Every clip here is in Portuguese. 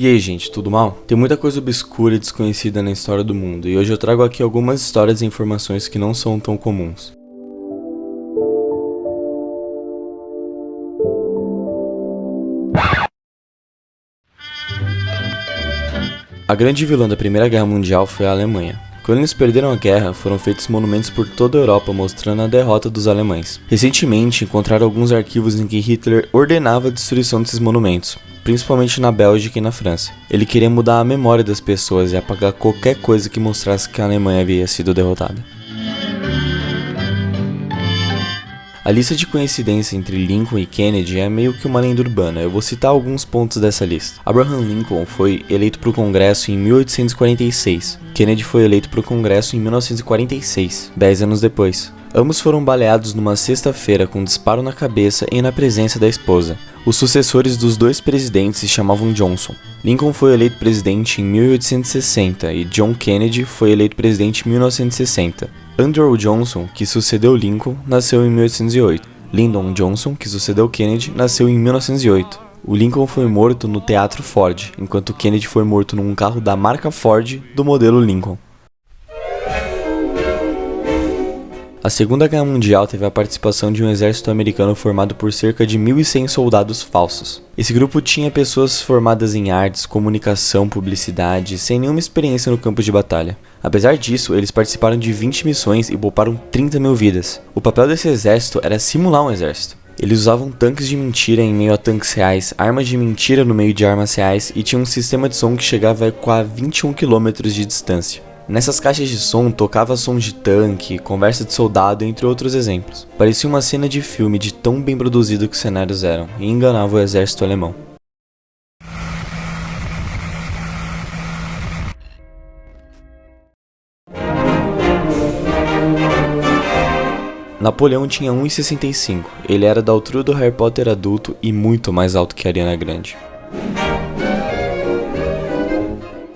E aí, gente, tudo mal? Tem muita coisa obscura e desconhecida na história do mundo, e hoje eu trago aqui algumas histórias e informações que não são tão comuns. A grande vilã da Primeira Guerra Mundial foi a Alemanha. Quando eles perderam a guerra, foram feitos monumentos por toda a Europa mostrando a derrota dos alemães. Recentemente, encontraram alguns arquivos em que Hitler ordenava a destruição desses monumentos, principalmente na Bélgica e na França. Ele queria mudar a memória das pessoas e apagar qualquer coisa que mostrasse que a Alemanha havia sido derrotada. A lista de coincidência entre Lincoln e Kennedy é meio que uma lenda urbana. Eu vou citar alguns pontos dessa lista. Abraham Lincoln foi eleito para o Congresso em 1846. Kennedy foi eleito para o Congresso em 1946, 10 anos depois. Ambos foram baleados numa sexta-feira com um disparo na cabeça e na presença da esposa. Os sucessores dos dois presidentes se chamavam Johnson. Lincoln foi eleito presidente em 1860 e John Kennedy foi eleito presidente em 1960. Andrew Johnson, que sucedeu Lincoln, nasceu em 1808. Lyndon Johnson, que sucedeu Kennedy, nasceu em 1908. O Lincoln foi morto no Teatro Ford, enquanto Kennedy foi morto num carro da marca Ford do modelo Lincoln. A Segunda Guerra Mundial teve a participação de um exército americano formado por cerca de 1.100 soldados falsos. Esse grupo tinha pessoas formadas em artes, comunicação, publicidade, sem nenhuma experiência no campo de batalha. Apesar disso, eles participaram de 20 missões e pouparam 30 mil vidas. O papel desse exército era simular um exército. Eles usavam tanques de mentira em meio a tanques reais, armas de mentira no meio de armas reais e tinham um sistema de som que chegava a 21 km de distância. Nessas caixas de som tocava som de tanque, conversa de soldado, entre outros exemplos. Parecia uma cena de filme de tão bem produzido que os cenários eram, e enganava o exército alemão. Napoleão tinha 1,65, ele era da altura do Harry Potter adulto e muito mais alto que a Ariana Grande.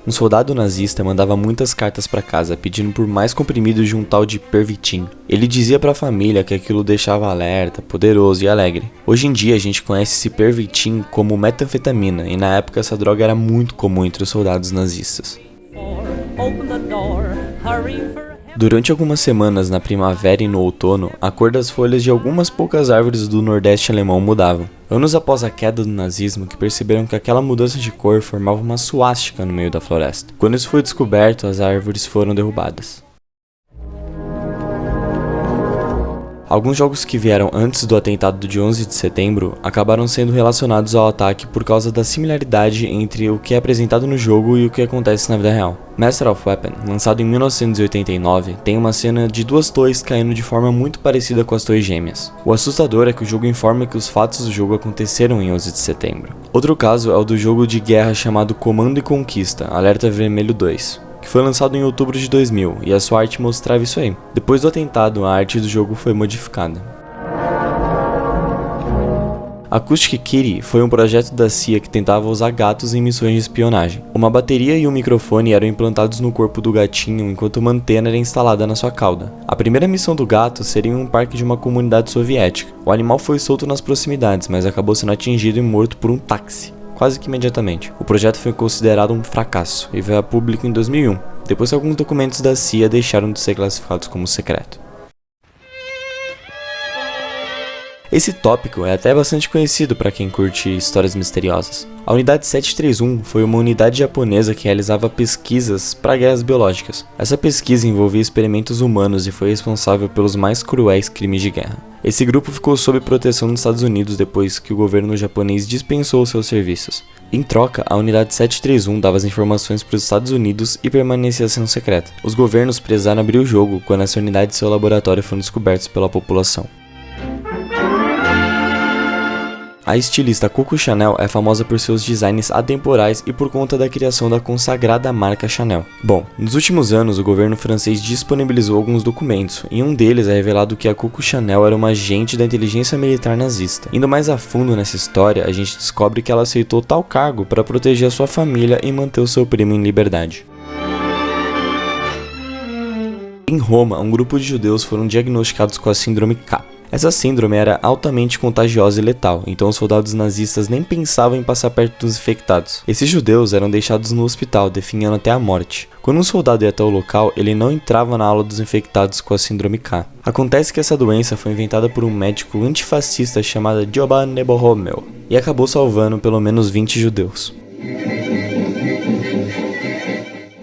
Um soldado nazista mandava muitas cartas para casa pedindo por mais comprimidos de um tal de Pervitin. Ele dizia para a família que aquilo deixava alerta, poderoso e alegre. Hoje em dia a gente conhece esse Pervitin como metanfetamina e na época essa droga era muito comum entre os soldados nazistas. Durante algumas semanas na primavera e no outono, a cor das folhas de algumas poucas árvores do nordeste alemão mudavam. Anos após a queda do nazismo, que perceberam que aquela mudança de cor formava uma suástica no meio da floresta. Quando isso foi descoberto, as árvores foram derrubadas. Alguns jogos que vieram antes do atentado de 11 de setembro acabaram sendo relacionados ao ataque por causa da similaridade entre o que é apresentado no jogo e o que acontece na vida real. Master of Weapon, lançado em 1989, tem uma cena de duas torres caindo de forma muito parecida com as torres gêmeas. O assustador é que o jogo informa que os fatos do jogo aconteceram em 11 de setembro. Outro caso é o do jogo de guerra chamado Comando e Conquista, Alerta Vermelho 2. Que foi lançado em outubro de 2000, e a sua arte mostrava isso aí. Depois do atentado, a arte do jogo foi modificada. Acoustic Kitty foi um projeto da CIA que tentava usar gatos em missões de espionagem. Uma bateria e um microfone eram implantados no corpo do gatinho enquanto uma antena era instalada na sua cauda. A primeira missão do gato seria em um parque de uma comunidade soviética. O animal foi solto nas proximidades, mas acabou sendo atingido e morto por um táxi. Quase que imediatamente. O projeto foi considerado um fracasso e veio a público em 2001, depois que alguns documentos da CIA deixaram de ser classificados como secreto. Esse tópico é até bastante conhecido para quem curte histórias misteriosas. A Unidade 731 foi uma unidade japonesa que realizava pesquisas para guerras biológicas. Essa pesquisa envolvia experimentos humanos e foi responsável pelos mais cruéis crimes de guerra. Esse grupo ficou sob proteção dos Estados Unidos depois que o governo japonês dispensou seus serviços. Em troca, a Unidade 731 dava as informações para os Estados Unidos e permanecia sendo secreta. Os governos precisaram abrir o jogo quando essa unidade e seu laboratório foram descobertos pela população. A estilista Coco Chanel é famosa por seus designs atemporais e por conta da criação da consagrada marca Chanel. Bom, nos últimos anos o governo francês disponibilizou alguns documentos, e em um deles é revelado que a Coco Chanel era uma agente da inteligência militar nazista. Indo mais a fundo nessa história, a gente descobre que ela aceitou tal cargo para proteger a sua família e manter o seu primo em liberdade. Em Roma, um grupo de judeus foram diagnosticados com a síndrome K. Essa síndrome era altamente contagiosa e letal, então os soldados nazistas nem pensavam em passar perto dos infectados. Esses judeus eram deixados no hospital, definhando até a morte. Quando um soldado ia até o local, ele não entrava na aula dos infectados com a síndrome K. Acontece que essa doença foi inventada por um médico antifascista chamado Giovanni Borromeo, e acabou salvando pelo menos 20 judeus.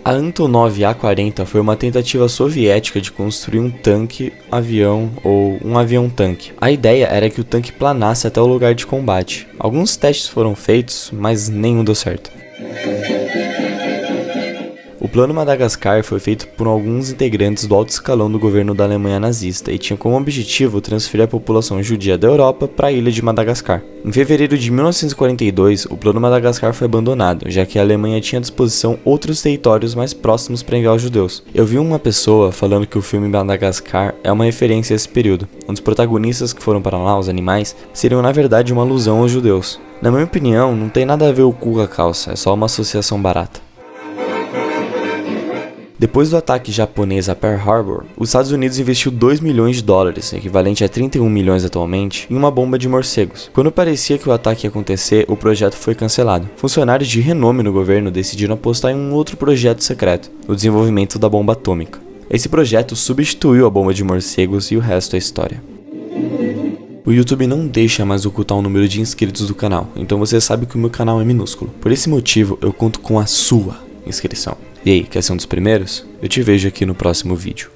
A Antonov A-40 foi uma tentativa soviética de construir um tanque-avião ou um avião-tanque. A ideia era que o tanque planasse até o lugar de combate. Alguns testes foram feitos, mas nenhum deu certo. O Plano Madagascar foi feito por alguns integrantes do alto escalão do governo da Alemanha nazista e tinha como objetivo transferir a população judia da Europa para a ilha de Madagascar. Em fevereiro de 1942, o Plano Madagascar foi abandonado, já que a Alemanha tinha à disposição outros territórios mais próximos para enviar os judeus. Eu vi uma pessoa falando que o filme Madagascar é uma referência a esse período, onde os protagonistas que foram para lá, os animais, seriam na verdade uma alusão aos judeus. Na minha opinião, não tem nada a ver o cu com a calça, é só uma associação barata. Depois do ataque japonês a Pearl Harbor, os Estados Unidos investiu 2 milhões de dólares, equivalente a 31 milhões atualmente, em uma bomba de morcegos. Quando parecia que o ataque ia acontecer, o projeto foi cancelado. Funcionários de renome no governo decidiram apostar em um outro projeto secreto, o desenvolvimento da bomba atômica. Esse projeto substituiu a bomba de morcegos e o resto é história. O YouTube não deixa mais ocultar o número de inscritos do canal, então você sabe que o meu canal é minúsculo. Por esse motivo, eu conto com a sua inscrição. E aí, quer ser um dos primeiros? Eu te vejo aqui no próximo vídeo.